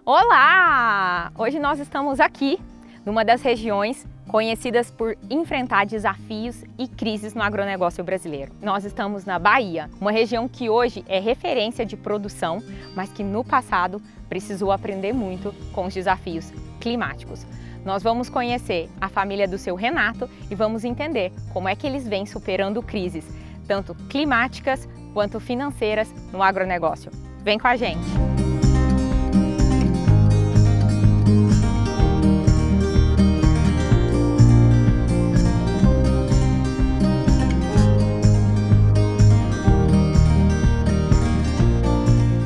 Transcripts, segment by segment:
Olá! Hoje nós estamos aqui, numa das regiões conhecidas por enfrentar desafios e crises no agronegócio brasileiro. Nós estamos na Bahia, uma região que hoje é referência de produção, mas que no passado precisou aprender muito com os desafios climáticos. Nós vamos conhecer a família do seu Renato e vamos entender como é que eles vêm superando crises, tanto climáticas quanto financeiras no agronegócio. Vem com a gente!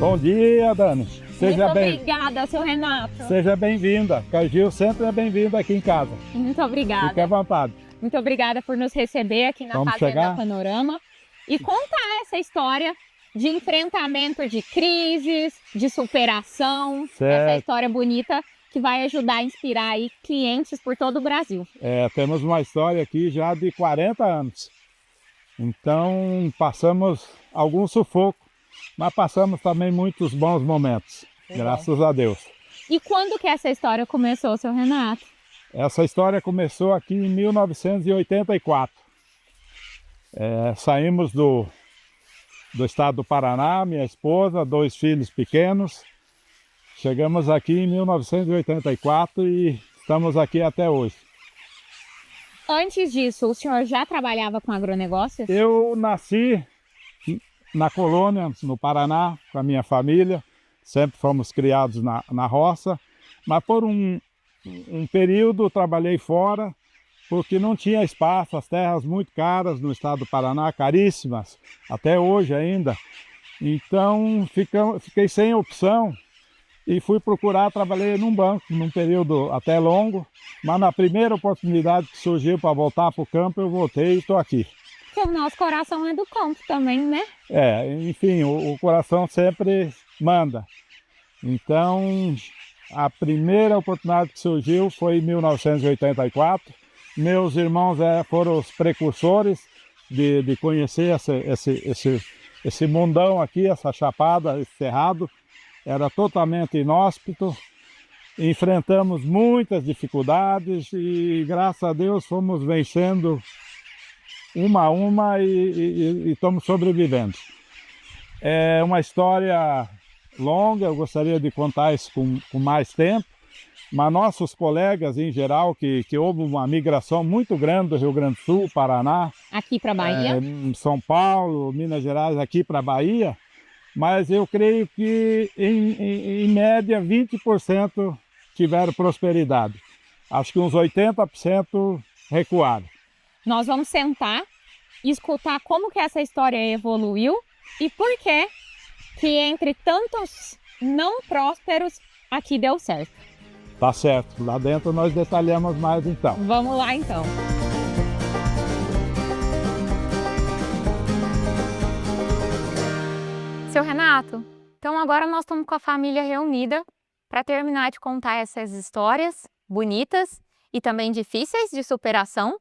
Bom dia, Dani. Muito obrigada, seu Renato. Seja bem-vinda. Cagil sempre é bem-vindo aqui em casa. Muito obrigada. Fique à vontade. Muito obrigada por nos receber aqui na Vamos Fazenda chegar? Panorama e contar essa história de enfrentamento de crises, de superação, Certo. essa história bonita que vai ajudar a inspirar aí clientes por todo o Brasil. Temos uma história aqui já de 40 anos. Então, passamos algum sufoco, mas passamos também muitos bons momentos, graças a Deus. E quando que essa história começou, seu Renato? Essa história começou aqui em 1984. Saímos do estado do Paraná, minha esposa, 2 filhos pequenos. Chegamos aqui em 1984 e estamos aqui até hoje. Antes disso, o senhor já trabalhava com agronegócio? Eu nasci na colônia, no Paraná, com a minha família. Sempre fomos criados na roça, mas por um período trabalhei fora, porque não tinha espaço, as terras muito caras no estado do Paraná, caríssimas, até hoje ainda. Então fiquei sem opção e fui procurar, trabalhei num banco, num período até longo, mas na primeira oportunidade que surgiu para voltar para o campo, eu voltei e estou aqui. Porque o nosso coração é do campo também, né? Enfim, o coração sempre manda. Então, a primeira oportunidade que surgiu foi em 1984. Meus irmãos foram os precursores de conhecer esse mundão aqui, essa chapada, esse cerrado. Era totalmente inóspito. Enfrentamos muitas dificuldades e, graças a Deus, fomos vencendo uma a uma e estamos sobrevivendo. É uma história longa, eu gostaria de contar isso com mais tempo, mas nossos colegas em geral, que houve uma migração muito grande do Rio Grande do Sul, Paraná, aqui para Bahia, São Paulo, Minas Gerais, aqui para Bahia, mas eu creio que em média 20% tiveram prosperidade. Acho que uns 80% recuaram. Nós vamos sentar e escutar como que essa história evoluiu e por que entre tantos não prósperos aqui deu certo. Tá certo. Lá dentro nós detalhamos mais então. Vamos lá então. Seu Renato, então agora nós estamos com a família reunida para terminar de contar essas histórias bonitas e também difíceis de superação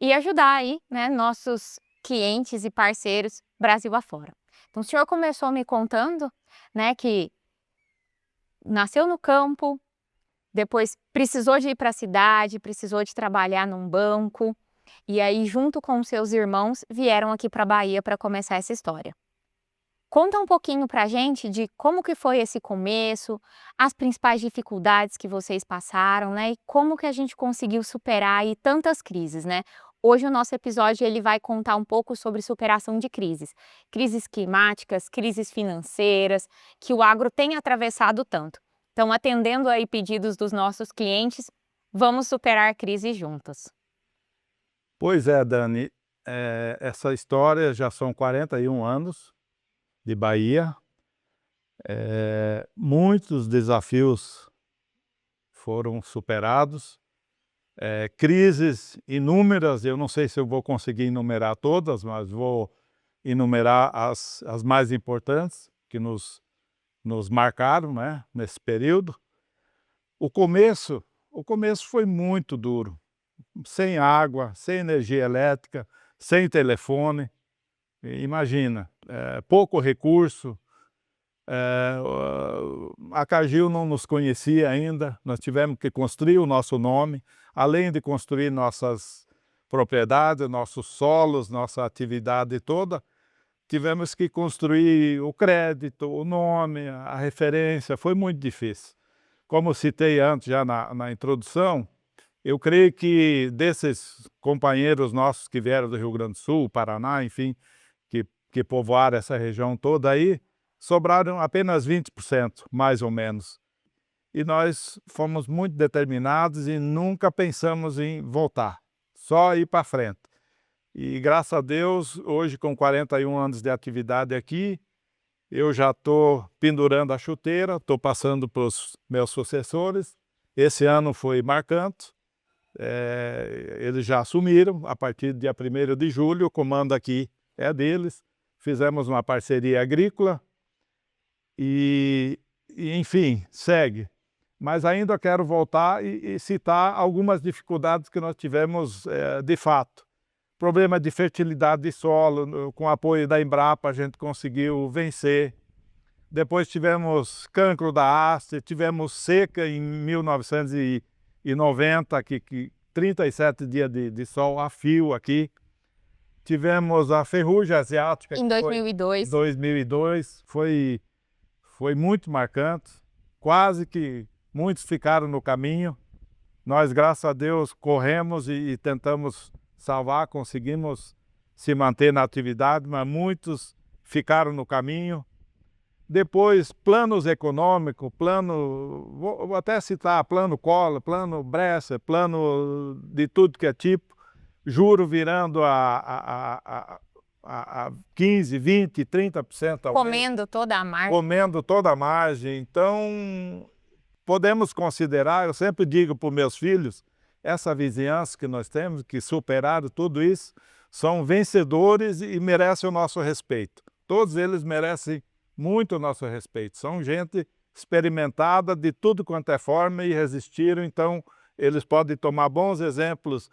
e ajudar aí, né, nossos clientes e parceiros Brasil afora. Então o senhor começou me contando, né, que nasceu no campo, depois precisou de ir para a cidade, precisou de trabalhar num banco e aí junto com seus irmãos vieram aqui para a Bahia para começar essa história. Conta um pouquinho para a gente de como que foi esse começo, as principais dificuldades que vocês passaram, né? E como que a gente conseguiu superar aí tantas crises, né? Hoje o nosso episódio ele vai contar um pouco sobre superação de crises. Crises climáticas, crises financeiras, que o agro tem atravessado tanto. Então, atendendo aí pedidos dos nossos clientes, vamos superar crises juntos. Pois é, Dani. Essa história já são 41 anos de Bahia. Muitos desafios foram superados. Crises inúmeras, eu não sei se eu vou conseguir enumerar todas, mas vou enumerar as mais importantes que nos marcaram, né, nesse período. O começo foi muito duro, sem água, sem energia elétrica, sem telefone. Imagina, pouco recurso, a Cargill não nos conhecia ainda, nós tivemos que construir o nosso nome, além de construir nossas propriedades, nossos solos, nossa atividade toda, tivemos que construir o crédito, o nome, a referência, foi muito difícil. Como citei antes já na introdução, eu creio que desses companheiros nossos que vieram do Rio Grande do Sul, Paraná, enfim, que povoaram essa região toda aí, sobraram apenas 20%, mais ou menos. E nós fomos muito determinados e nunca pensamos em voltar, só ir para frente. E graças a Deus, hoje com 41 anos de atividade aqui, eu já estou pendurando a chuteira, estou passando para os meus sucessores. Esse ano foi marcante, eles já assumiram, a partir do dia 1º de julho, o comando aqui é deles. Fizemos uma parceria agrícola e enfim, segue. Mas ainda quero voltar e citar algumas dificuldades que nós tivemos de fato. Problema de fertilidade de solo, com o apoio da Embrapa a gente conseguiu vencer. Depois tivemos cancro da haste, tivemos seca em 1990, que 37 dias de sol a fio aqui. Tivemos a ferrugem asiática. Em 2002. Em 2002, foi muito marcante. Quase que muitos ficaram no caminho. Nós, graças a Deus, corremos e tentamos salvar, conseguimos se manter na atividade, mas muitos ficaram no caminho. Depois, planos econômicos, vou até citar plano Collor, plano Bresser, plano de tudo que é tipo, juro virando a 15%, 20%, 30% ao mês. Comendo toda a margem. Comendo toda a margem. Então, podemos considerar, eu sempre digo para os meus filhos, essa vizinhança que nós temos, que superaram tudo isso, são vencedores e merecem o nosso respeito. Todos eles merecem muito o nosso respeito. São gente experimentada de tudo quanto é forma e resistiram, então eles podem tomar bons exemplos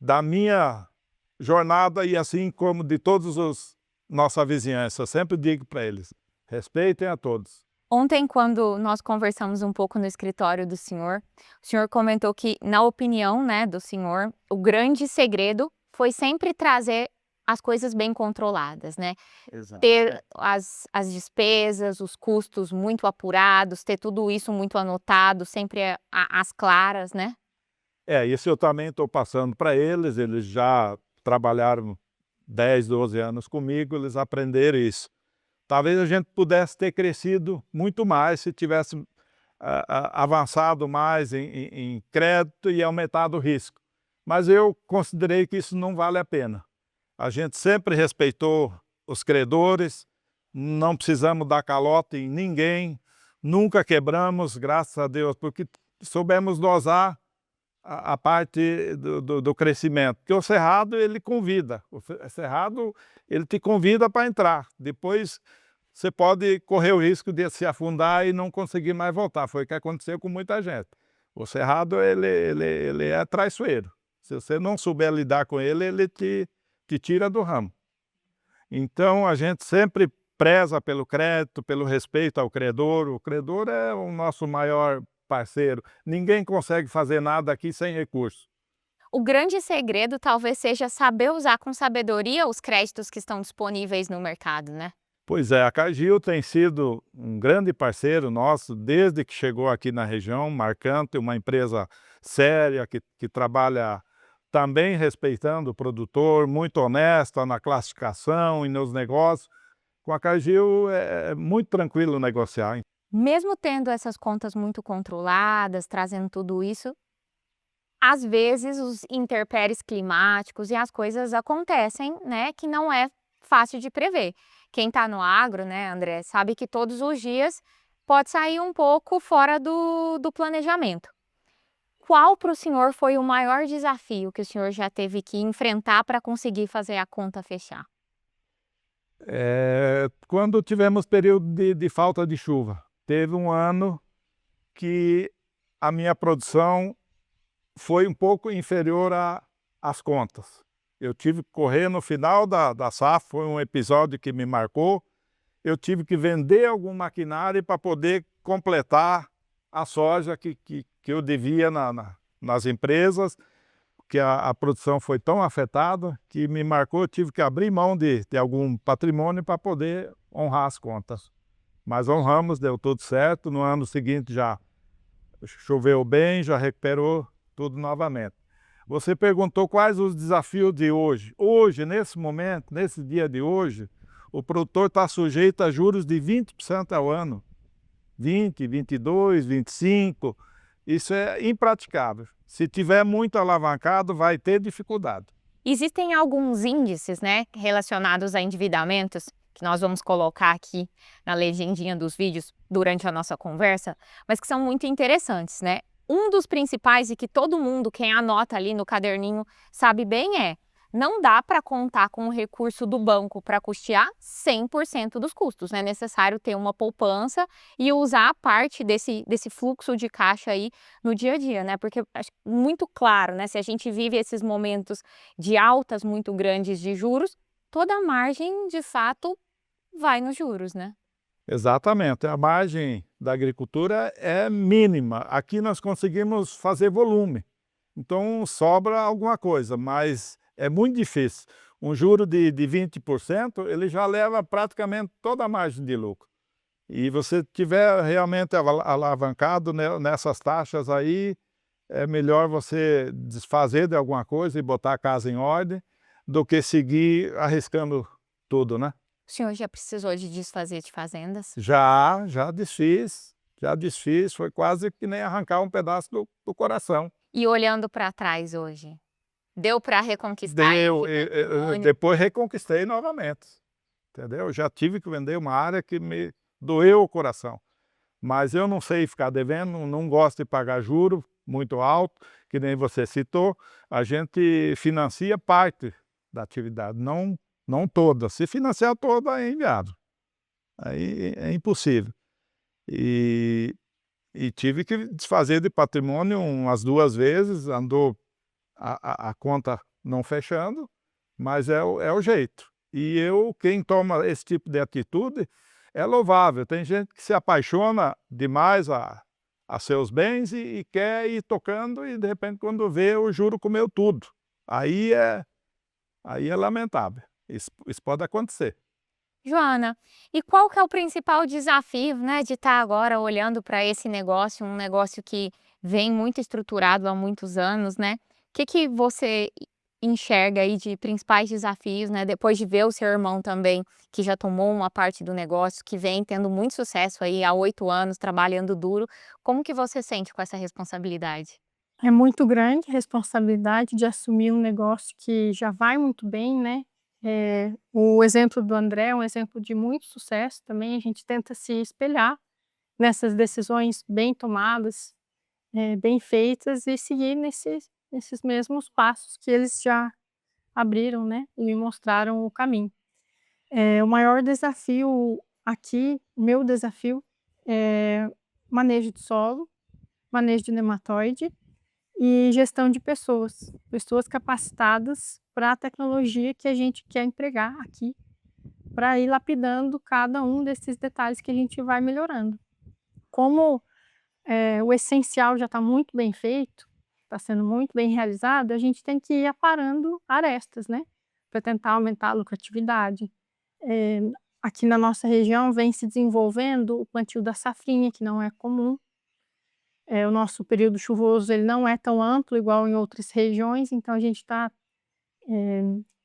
da minha jornada e assim como de todos os nossa vizinhança. Eu sempre digo para eles, respeitem a todos. Ontem, quando nós conversamos um pouco no escritório do senhor, o senhor comentou que, na opinião, né, do senhor, o grande segredo foi sempre trazer as coisas bem controladas, né? Exato. Ter as despesas, os custos muito apurados, ter tudo isso muito anotado, sempre às claras, né? Isso eu também estou passando para eles já trabalharam 10, 12 anos comigo, eles aprenderam isso. Talvez a gente pudesse ter crescido muito mais se tivesse avançado mais em crédito e aumentado o risco. Mas eu considerei que isso não vale a pena. A gente sempre respeitou os credores, não precisamos dar calote em ninguém, nunca quebramos, graças a Deus, porque soubemos dosar a parte do crescimento. Porque o cerrado, ele convida, o cerrado, ele te convida para entrar. Depois você pode correr o risco de se afundar e não conseguir mais voltar. Foi o que aconteceu com muita gente. O cerrado, ele é traiçoeiro. Se você não souber lidar com ele, ele te tira do ramo. Então, a gente sempre preza pelo crédito, pelo respeito ao credor. O credor é o nosso maior parceiro. Ninguém consegue fazer nada aqui sem recurso. O grande segredo talvez seja saber usar com sabedoria os créditos que estão disponíveis no mercado, né? Pois é, a Cargill tem sido um grande parceiro nosso desde que chegou aqui na região, marcante, uma empresa séria que trabalha também respeitando o produtor, muito honesta na classificação e nos negócios. Com a Cargill é muito tranquilo negociar. Mesmo tendo essas contas muito controladas, trazendo tudo isso, às vezes os intempéries climáticos e as coisas acontecem, né, que não é fácil de prever. Quem está no agro, né, André, sabe que todos os dias pode sair um pouco fora do planejamento. Qual para o senhor foi o maior desafio que o senhor já teve que enfrentar para conseguir fazer a conta fechar? Quando tivemos período de falta de chuva. Teve um ano que a minha produção foi um pouco inferior às contas. Eu tive que correr no final da safra, foi um episódio que me marcou. Eu tive que vender algum maquinário para poder completar a soja que eu devia nas empresas, que a produção foi tão afetada que me marcou, eu tive que abrir mão de algum patrimônio para poder honrar as contas. Mas honramos, deu tudo certo, no ano seguinte já choveu bem, já recuperou tudo novamente. Você perguntou quais os desafios de hoje. Hoje, nesse momento, nesse dia de hoje, o produtor está sujeito a juros de 20% ao ano. 20, 22, 25, isso é impraticável. Se tiver muito alavancado, vai ter dificuldade. Existem alguns índices, né, relacionados a endividamentos, que nós vamos colocar aqui na legendinha dos vídeos durante a nossa conversa, mas que são muito interessantes, né? Um dos principais e que todo mundo, quem anota ali no caderninho, sabe bem não dá para contar com o recurso do banco para custear 100% dos custos, né? É necessário ter uma poupança e usar parte desse fluxo de caixa aí no dia a dia, né? Porque acho muito claro, né? Se a gente vive esses momentos de altas muito grandes de juros, toda a margem, de fato, vai nos juros, né? Exatamente, a margem da agricultura é mínima. Aqui nós conseguimos fazer volume, então sobra alguma coisa, mas é muito difícil. Um juro de 20%, ele já leva praticamente toda a margem de lucro. E você tiver realmente alavancado nessas taxas aí, é melhor você desfazer de alguma coisa e botar a casa em ordem, do que seguir arriscando tudo, né? O senhor já precisou de desfazer de fazendas? Já desfiz, foi quase que nem arrancar um pedaço do coração. E olhando para trás hoje, deu para reconquistar Deu, esse patrimônio? depois reconquistei novamente, entendeu? Já tive que vender uma área que me doeu o coração, mas eu não sei ficar devendo, não gosto de pagar juro muito alto, que nem você citou, a gente financia parte da atividade, não toda. Se financiar toda é inviável, aí é impossível. E tive que desfazer de patrimônio umas 2 vezes, andou a conta não fechando, mas é o jeito. E quem toma esse tipo de atitude é louvável. Tem gente que se apaixona demais a seus bens e quer ir tocando e de repente quando vê o juro comeu tudo. Aí é lamentável. Isso pode acontecer. Joana, e qual que é o principal desafio, né, de estar agora olhando para esse negócio, um negócio que vem muito estruturado há muitos anos, né? O que você enxerga aí de principais desafios, né, depois de ver o seu irmão também, que já tomou uma parte do negócio, que vem tendo muito sucesso aí há 8 anos, trabalhando duro, como que você sente com essa responsabilidade? É muito grande a responsabilidade de assumir um negócio que já vai muito bem, né. O exemplo do André é um exemplo de muito sucesso também, a gente tenta se espelhar nessas decisões bem tomadas, bem feitas e seguir nesses mesmos passos que eles já abriram, né, e me mostraram o caminho. O maior desafio aqui, meu desafio, é manejo de solo, manejo de nematóide e gestão de pessoas, pessoas capacitadas para a tecnologia que a gente quer empregar aqui, para ir lapidando cada um desses detalhes que a gente vai melhorando. Como, o essencial já está muito bem feito, está sendo muito bem realizado, a gente tem que ir aparando arestas, né, para tentar aumentar a lucratividade. Eh, Aqui na nossa região vem se desenvolvendo o plantio da safrinha, que não é comum. O nosso período chuvoso ele não é tão amplo igual em outras regiões, então a gente está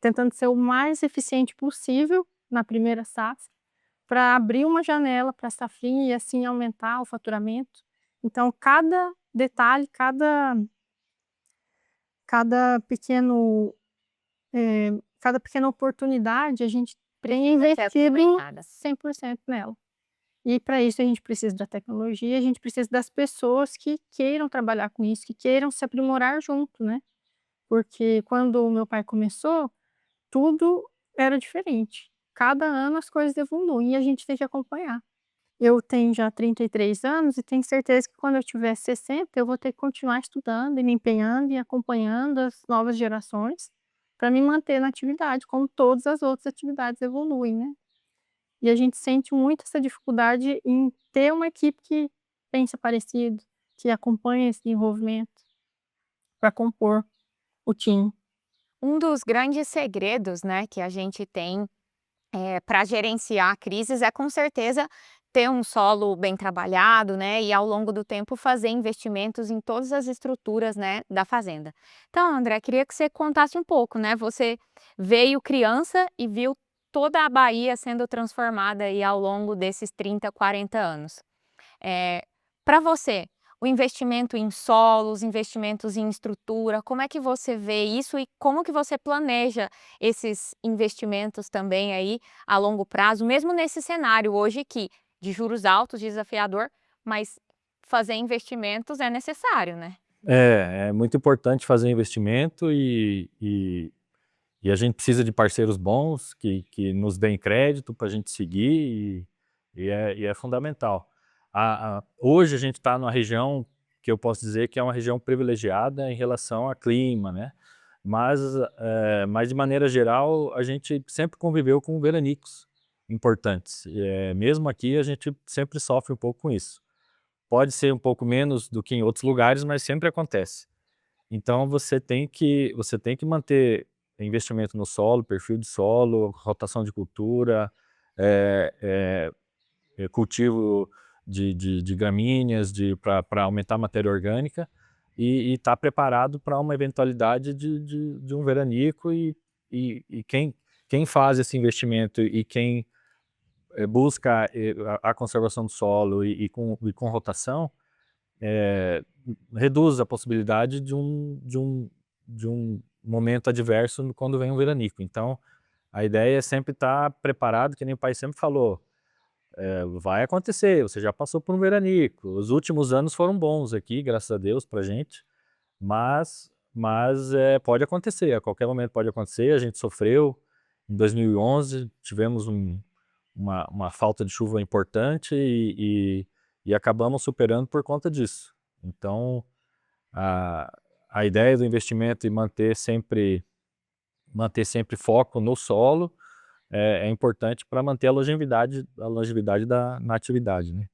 tentando ser o mais eficiente possível na primeira safra, para abrir uma janela para a safrinha e assim aumentar o faturamento. Então cada detalhe, cada pequeno, cada pequena oportunidade a gente tem Precisa ser investido aproveitada. 100% nela. E para isso a gente precisa da tecnologia, a gente precisa das pessoas que queiram trabalhar com isso, que queiram se aprimorar junto, né. Porque quando o meu pai começou, tudo era diferente. Cada ano as coisas evoluem e a gente tem que acompanhar. Eu tenho já 33 anos e tenho certeza que quando eu tiver 60 eu vou ter que continuar estudando e me empenhando e acompanhando as novas gerações, para me manter na atividade, como todas as outras atividades evoluem, né. E a gente sente muito essa dificuldade em ter uma equipe que pensa parecido, que acompanha esse desenvolvimento para compor o time. Um dos grandes segredos, né, que a gente tem para gerenciar crises é com certeza ter um solo bem trabalhado, né, e ao longo do tempo fazer investimentos em todas as estruturas, né, da fazenda. Então, André, queria que você contasse um pouco, né? Você veio criança e viu toda a Bahia sendo transformada aí ao longo desses 30, 40 anos. Para você, o investimento em solos, investimentos em estrutura, como é que você vê isso e como que você planeja esses investimentos também aí a longo prazo, mesmo nesse cenário hoje que de juros altos, desafiador, mas fazer investimentos é necessário, né? É muito importante fazer investimento e a gente precisa de parceiros bons que nos deem crédito para a gente seguir e é fundamental. Hoje a gente está numa região que eu posso dizer que é uma região privilegiada em relação a clima, né? Mas de maneira geral a gente sempre conviveu com veranicos importantes. Mesmo aqui a gente sempre sofre um pouco com isso. Pode ser um pouco menos do que em outros lugares, mas sempre acontece. Então você tem que manter investimento no solo, perfil de solo, rotação de cultura, cultivo de gramíneas para aumentar a matéria orgânica e estar preparado para uma eventualidade de um veranico e quem faz esse investimento e quem busca a conservação do solo e com rotação, reduz a possibilidade de um momento adverso quando vem um veranico. Então, a ideia é sempre estar preparado, que nem o pai sempre falou, vai acontecer, você já passou por um veranico, os últimos anos foram bons aqui, graças a Deus, pra gente, mas pode acontecer, a qualquer momento pode acontecer, a gente sofreu, em 2011 tivemos uma falta de chuva importante e acabamos superando por conta disso. Então, a ideia do investimento e manter sempre foco no solo é importante para manter a longevidade na atividade, né?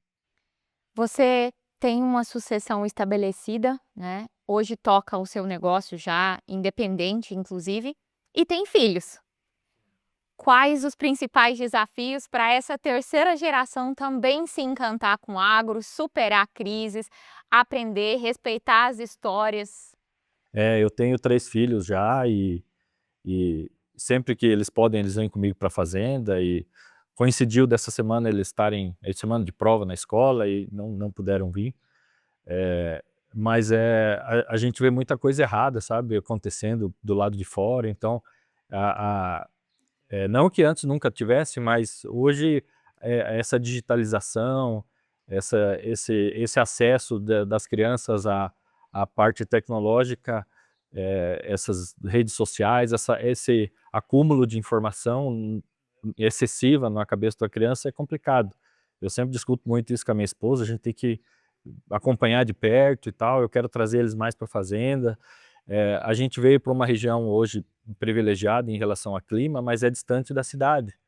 Você tem uma sucessão estabelecida, né? Hoje toca o seu negócio já independente, inclusive, e tem filhos. Quais os principais desafios para essa terceira geração também se encantar com agro, superar crises, aprender, respeitar as histórias? Eu tenho 3 filhos já e sempre que eles podem, eles vêm comigo para a fazenda e coincidiu dessa semana eles semana de prova na escola e não puderam vir. Mas a gente vê muita coisa errada, sabe, acontecendo do lado de fora, então não que antes nunca tivesse, mas hoje essa digitalização, esse acesso das crianças à parte tecnológica, essas redes sociais, esse acúmulo de informação excessiva na cabeça da criança é complicado. Eu sempre discuto muito isso com a minha esposa, a gente tem que acompanhar de perto e tal, eu quero trazer eles mais para a fazenda. A gente veio para uma região hoje privilegiada em relação ao clima, mas é distante da cidade.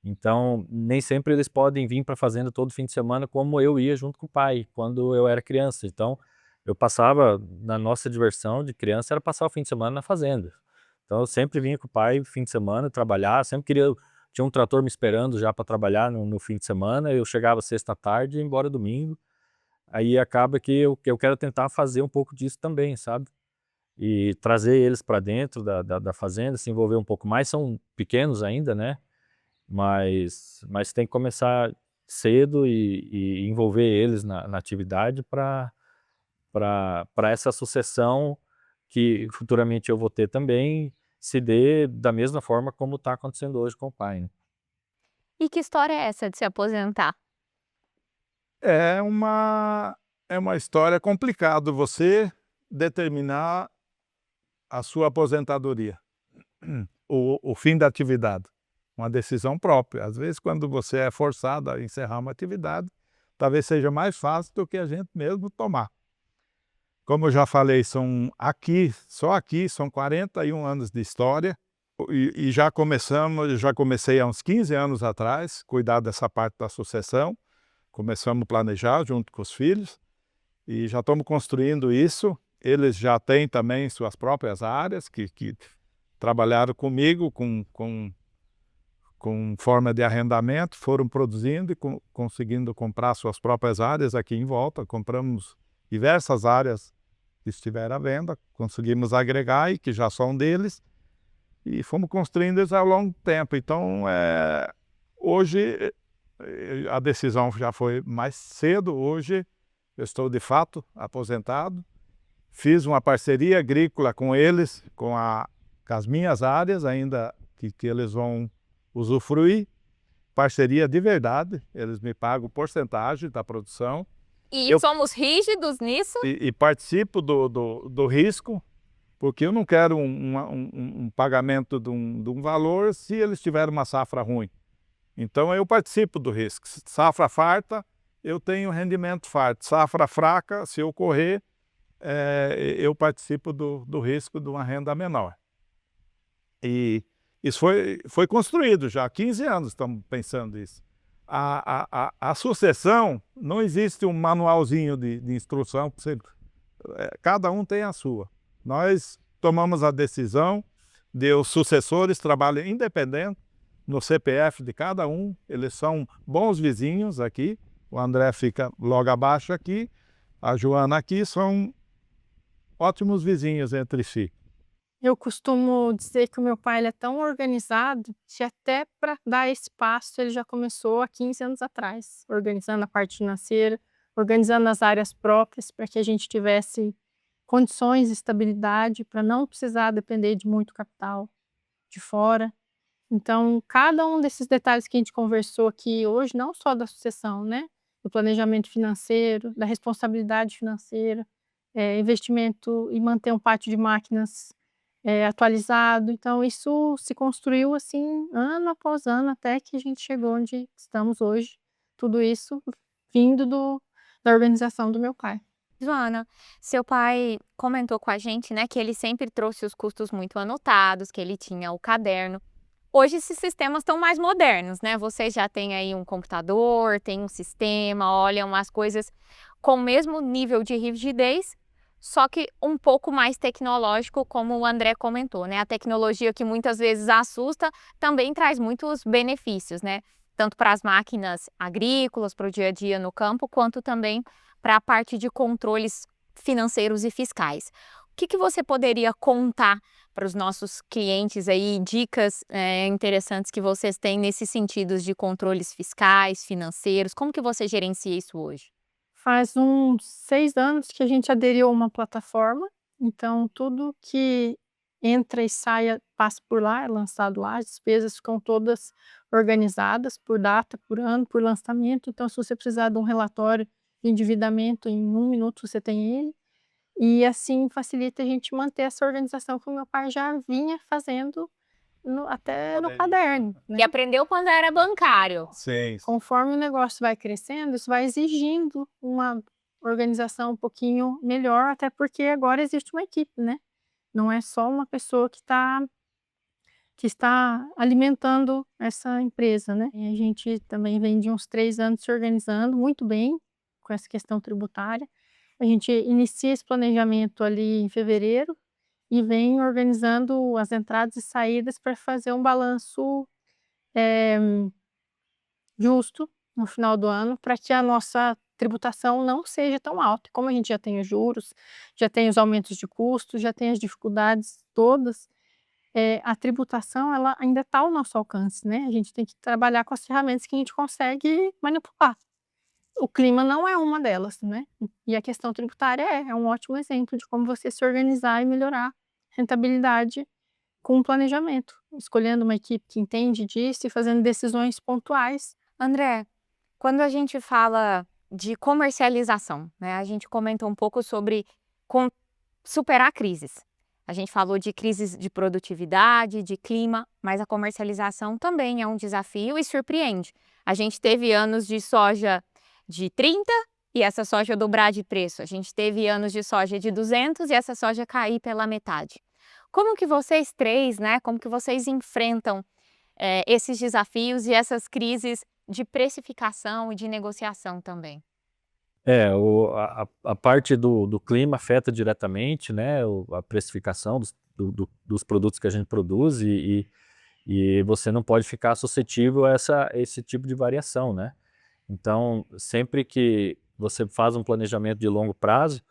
Então, nem sempre eles podem vir para a fazenda todo fim de semana, como eu ia junto com o pai, quando eu era criança. Então, eu passava, na nossa diversão de criança, era passar o fim de semana na fazenda. Então, eu sempre vinha com o pai fim de semana, trabalhar, tinha um trator me esperando já para trabalhar no fim de semana, eu chegava sexta à tarde e ia embora domingo. Aí acaba que eu quero tentar fazer um pouco disso também, sabe? E trazer eles para dentro da fazenda, se envolver um pouco mais, são pequenos ainda, né? Mas tem que começar cedo e envolver eles na atividade para essa sucessão que futuramente eu vou ter também, se dê da mesma forma como está acontecendo hoje com o pai, né? E que história é essa de se aposentar? É uma história complicada você determinar a sua aposentadoria, o fim da atividade, uma decisão própria. Às vezes, quando você é forçado a encerrar uma atividade, talvez seja mais fácil do que a gente mesmo tomar. Como eu já falei, só aqui são 41 anos de história, E já comecei há uns 15 anos atrás, cuidar dessa parte da sucessão. Começamos a planejar junto com os filhos e já estamos construindo isso. Eles já têm também suas próprias áreas que trabalharam comigo com forma de arrendamento, foram produzindo e conseguindo comprar suas próprias áreas aqui em volta. Compramos diversas áreas que estiveram à venda, conseguimos agregar e que já são deles. E fomos construindo isso ao longo do tempo. Então, hoje, a decisão já foi mais cedo. Hoje, eu estou, de fato, aposentado. Fiz uma parceria agrícola com eles, com as minhas áreas, ainda que eles vão usufruir. Parceria de verdade. Eles me pagam porcentagem da produção. E somos rígidos nisso? E participo do risco. Porque eu não quero um pagamento de um valor se eles tiverem uma safra ruim. Então eu participo do risco. Safra farta, eu tenho rendimento farto. Safra fraca, se eu correr, eu participo do risco de uma renda menor. E isso foi construído já há 15 anos, estamos pensando isso. A sucessão, não existe um manualzinho de instrução, cada um tem a sua. Nós tomamos a decisão de os sucessores trabalhem independente no CPF de cada um. Eles são bons vizinhos aqui. O André fica logo abaixo aqui. A Joana aqui são ótimos vizinhos entre si. Eu costumo dizer que o meu pai ele é tão organizado que até para dar esse passo ele já começou há 15 anos atrás, organizando a parte financeira, organizando as áreas próprias para que a gente tivesse condições de estabilidade, para não precisar depender de muito capital de fora. Então, cada um desses detalhes que a gente conversou aqui hoje, não só da sucessão, né? Do planejamento financeiro, da responsabilidade financeira, investimento e manter um pátio de máquinas atualizado. Então, isso se construiu assim, ano após ano, até que a gente chegou onde estamos hoje. Tudo isso vindo da organização do meu pai. Joana, seu pai comentou com a gente, né, que ele sempre trouxe os custos muito anotados, que ele tinha o caderno. Hoje esses sistemas estão mais modernos, né? Vocês já têm aí um computador, tem um sistema, olham as coisas com o mesmo nível de rigidez, só que um pouco mais tecnológico, como o André comentou, né? A tecnologia que muitas vezes assusta também traz muitos benefícios, né? Tanto para as máquinas agrícolas, para o dia a dia no campo, quanto também para a parte de controles financeiros e fiscais. O que você poderia contar para os nossos clientes aí, dicas interessantes que vocês têm nesses sentidos de controles fiscais, financeiros? Como que você gerencia isso hoje? Faz uns 6 anos que a gente aderiu a uma plataforma, então tudo que entra e sai passa por lá, é lançado lá, as despesas ficam todas organizadas por data, por ano, por lançamento. Então, se você precisar de um relatório de endividamento, em 1 minuto você tem ele. E assim facilita a gente manter essa organização que o meu pai já vinha fazendo até no caderno, né? E aprendeu quando era bancário. Sim. Conforme o negócio vai crescendo, isso vai exigindo uma organização um pouquinho melhor, até porque agora existe uma equipe, né? Não é só uma pessoa que está alimentando essa empresa, né? E a gente também vem de uns 3 anos se organizando muito bem com essa questão tributária. A gente inicia esse planejamento ali em fevereiro e vem organizando as entradas e saídas para fazer um balanço justo no final do ano, para que a nossa tributação não seja tão alta. Como a gente já tem os juros, já tem os aumentos de custos, já tem as dificuldades todas, a tributação ela ainda está ao nosso alcance, né? A gente tem que trabalhar com as ferramentas que a gente consegue manipular. O clima não é uma delas, né? E a questão tributária é um ótimo exemplo de como você se organizar e melhorar a rentabilidade com o planejamento, escolhendo uma equipe que entende disso e fazendo decisões pontuais. André, quando a gente fala de comercialização, né? A gente comentou um pouco sobre superar crises. A gente falou de crises de produtividade, de clima, mas a comercialização também é um desafio e surpreende. A gente teve anos de soja de 30 e essa soja dobrar de preço. A gente teve anos de soja de 200 e essa soja cair pela metade. Como que vocês três, né, como que vocês enfrentam esses desafios e essas crises de precificação e de negociação também? A parte do clima afeta diretamente, né, a precificação dos produtos que a gente produz e você não pode ficar suscetível a esse tipo de variação, né? Então, sempre que você faz um planejamento de longo prazo,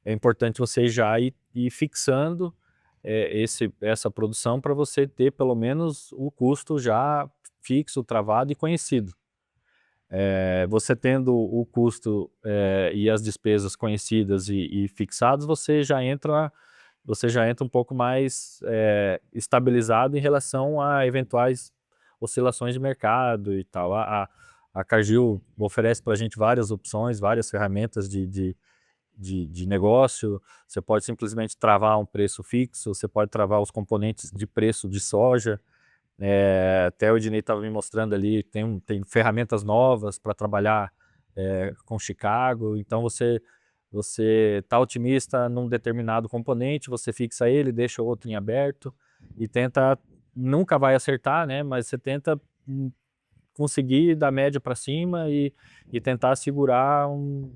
é importante você já ir fixando essa produção para você ter pelo menos o custo já fixo, travado e conhecido. Você tendo o custo e as despesas conhecidas e fixados, você já entra um pouco mais estabilizado em relação a eventuais oscilações de mercado e tal. A Cargill oferece para a gente várias opções, várias ferramentas de negócio. Você pode simplesmente travar um preço fixo, você pode travar os componentes de preço de soja. Até o Ednei estava me mostrando ali, tem ferramentas novas para trabalhar com Chicago. Então você está otimista num determinado componente, você fixa ele, deixa o outro em aberto e tenta, nunca vai acertar, né? Mas você tenta conseguir da média para cima e tentar segurar um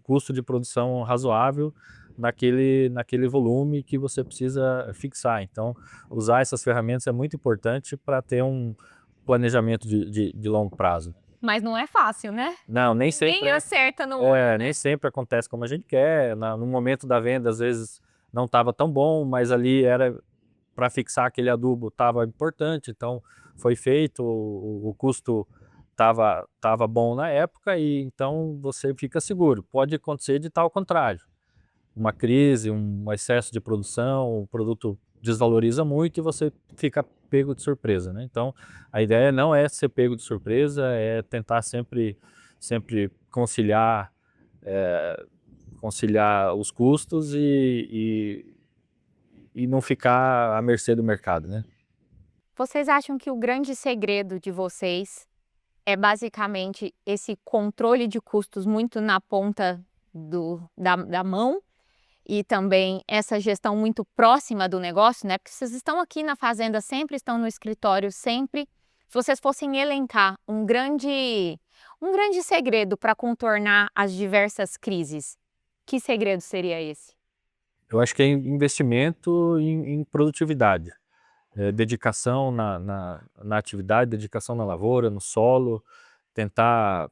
custo de produção razoável naquele volume que você precisa fixar. Então, usar essas ferramentas é muito importante para ter um planejamento de longo prazo. Mas não é fácil, né? Não, nem sempre. Ninguém acerta no olho, né? Nem sempre acontece como a gente quer. No momento da venda, às vezes não estava tão bom, mas ali era para fixar aquele adubo, estava importante, então foi feito, o custo estava bom na época e então você fica seguro. Pode acontecer de tal contrário. Uma crise, um excesso de produção, o produto desvaloriza muito e você fica pego de surpresa, né? Então, a ideia não é ser pego de surpresa, é tentar sempre conciliar os custos e não ficar à mercê do mercado, né? Vocês acham que o grande segredo de vocês é basicamente esse controle de custos muito na ponta da mão e também essa gestão muito próxima do negócio, né? Porque vocês estão aqui na fazenda, sempre estão no escritório, sempre. Se vocês fossem elencar um grande segredo para contornar as diversas crises, que segredo seria esse? Eu acho que é investimento em produtividade, dedicação na atividade, dedicação na lavoura, no solo, tentar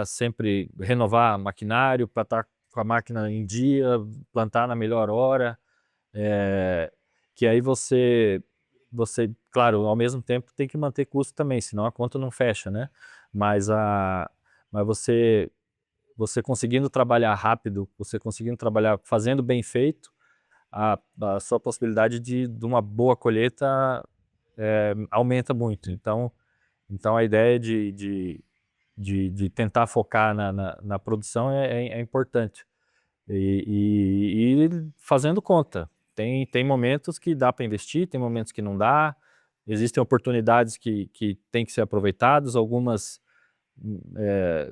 sempre renovar maquinário para estar com a máquina em dia, plantar na melhor hora, que aí você, claro, ao mesmo tempo tem que manter custo também, senão a conta não fecha, né? Mas você conseguindo trabalhar rápido, você conseguindo trabalhar fazendo bem feito, a sua possibilidade de uma boa colheita aumenta muito. Então a ideia de tentar focar na produção é importante. E fazendo conta. Tem momentos que dá para investir, tem momentos que não dá. Existem oportunidades que têm que ser aproveitadas, algumas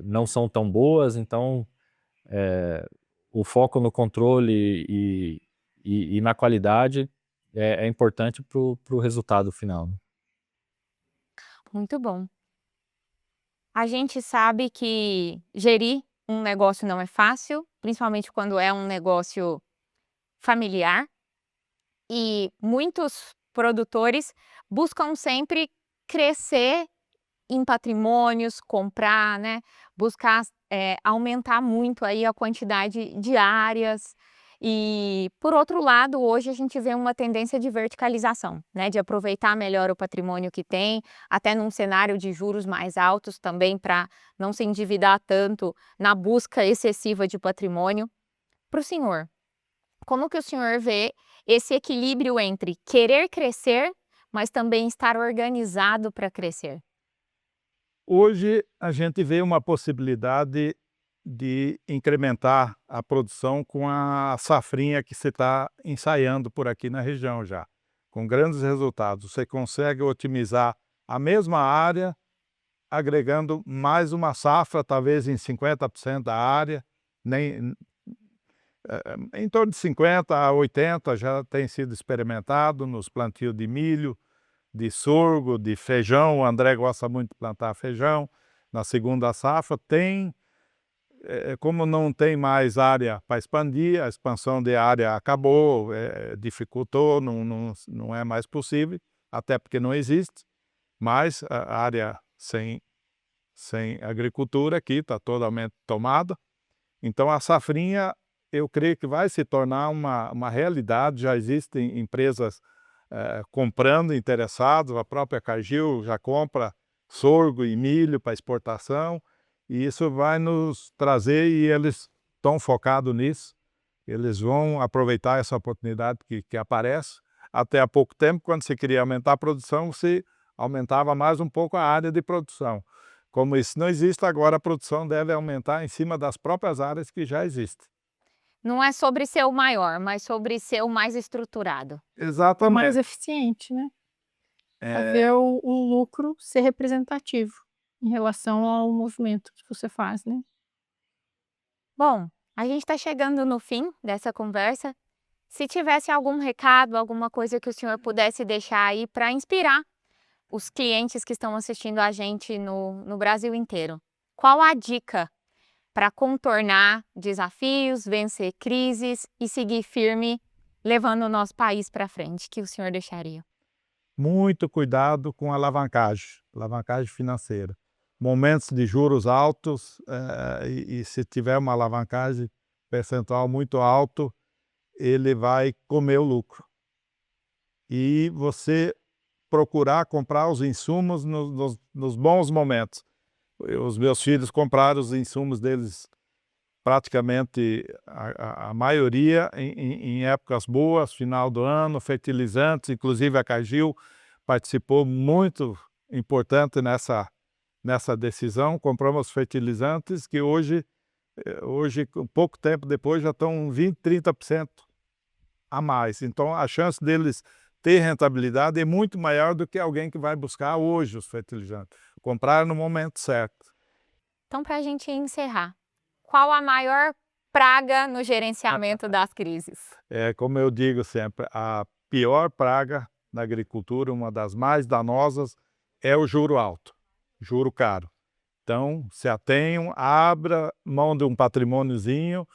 não são tão boas, então o foco no controle e na qualidade é importante para o resultado final. Muito bom. A gente sabe que gerir um negócio não é fácil, principalmente quando é um negócio familiar. E muitos produtores buscam sempre crescer em patrimônios, comprar, né, buscar, aumentar muito aí a quantidade de áreas. E, por outro lado, hoje a gente vê uma tendência de verticalização, né, de aproveitar melhor o patrimônio que tem, até num cenário de juros mais altos também, para não se endividar tanto na busca excessiva de patrimônio. Para o senhor, como que o senhor vê esse equilíbrio entre querer crescer, mas também estar organizado para crescer? Hoje a gente vê uma possibilidade de incrementar a produção com a safrinha que você está ensaiando por aqui na região já, com grandes resultados. Você consegue otimizar a mesma área, agregando mais uma safra, talvez em 50% da área, nem, em torno de 50 a 80 já tem sido experimentado nos plantios de milho, de sorgo, de feijão. O André gosta muito de plantar feijão. Na segunda safra como não tem mais área para expandir, a expansão de área acabou, dificultou, não é mais possível, até porque não existe mais a área sem agricultura aqui, está totalmente tomada. Então a safrinha, eu creio que vai se tornar uma realidade. Já existem empresas comprando, interessados, a própria Cargill já compra sorgo e milho para exportação, e isso vai nos trazer, e eles estão focados nisso, eles vão aproveitar essa oportunidade que aparece. Até há pouco tempo, quando se queria aumentar a produção, se aumentava mais um pouco a área de produção. Como isso não existe, agora a produção deve aumentar em cima das próprias áreas que já existem. Não é sobre ser o maior, mas sobre ser o mais estruturado. Exatamente. Mais eficiente, né? Fazer o lucro ser representativo em relação ao movimento que você faz, né? Bom, a gente está chegando no fim dessa conversa. Se tivesse algum recado, alguma coisa que o senhor pudesse deixar aí para inspirar os clientes que estão assistindo a gente no Brasil inteiro, qual a dica para contornar desafios, vencer crises e seguir firme, levando o nosso país para frente, que o senhor deixaria? Muito cuidado com a alavancagem financeira. Momentos de juros altos, e se tiver uma alavancagem percentual muito alto, ele vai comer o lucro. E você procurar comprar os insumos nos bons momentos. Os meus filhos compraram os insumos deles, praticamente a maioria, em épocas boas, final do ano, fertilizantes. Inclusive a Cargill participou muito importante nessa decisão. Compramos fertilizantes que hoje, pouco tempo depois, já estão 20%, 30% a mais. Então a chance deles ter rentabilidade é muito maior do que alguém que vai buscar hoje os fertilizantes. Comprar no momento certo. Então, para a gente encerrar, qual a maior praga no gerenciamento das crises? Como eu digo sempre, a pior praga na agricultura, uma das mais danosas, é o juro alto, juro caro. Então, se atenham, abra mão de um patrimôniozinho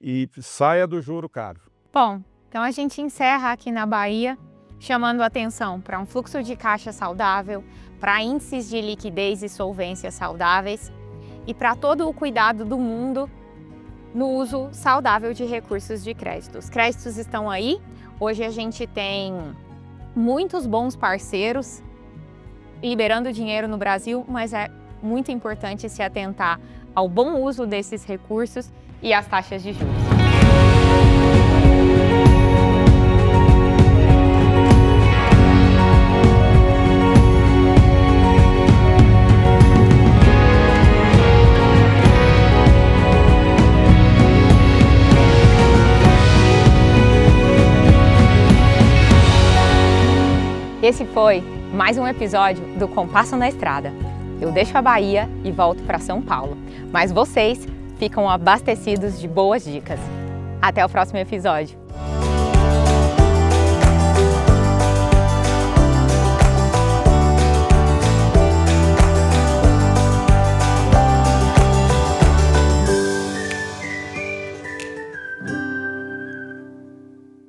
e saia do juro caro. Bom, então a gente encerra aqui na Bahia, chamando atenção para um fluxo de caixa saudável, para índices de liquidez e solvência saudáveis e para todo o cuidado do mundo no uso saudável de recursos de crédito. Os créditos estão aí, hoje a gente tem muitos bons parceiros liberando dinheiro no Brasil, mas é muito importante se atentar ao bom uso desses recursos e às taxas de juros. Esse foi mais um episódio do Compasso na Estrada. Eu deixo a Bahia e volto para São Paulo, mas vocês ficam abastecidos de boas dicas. Até o próximo episódio.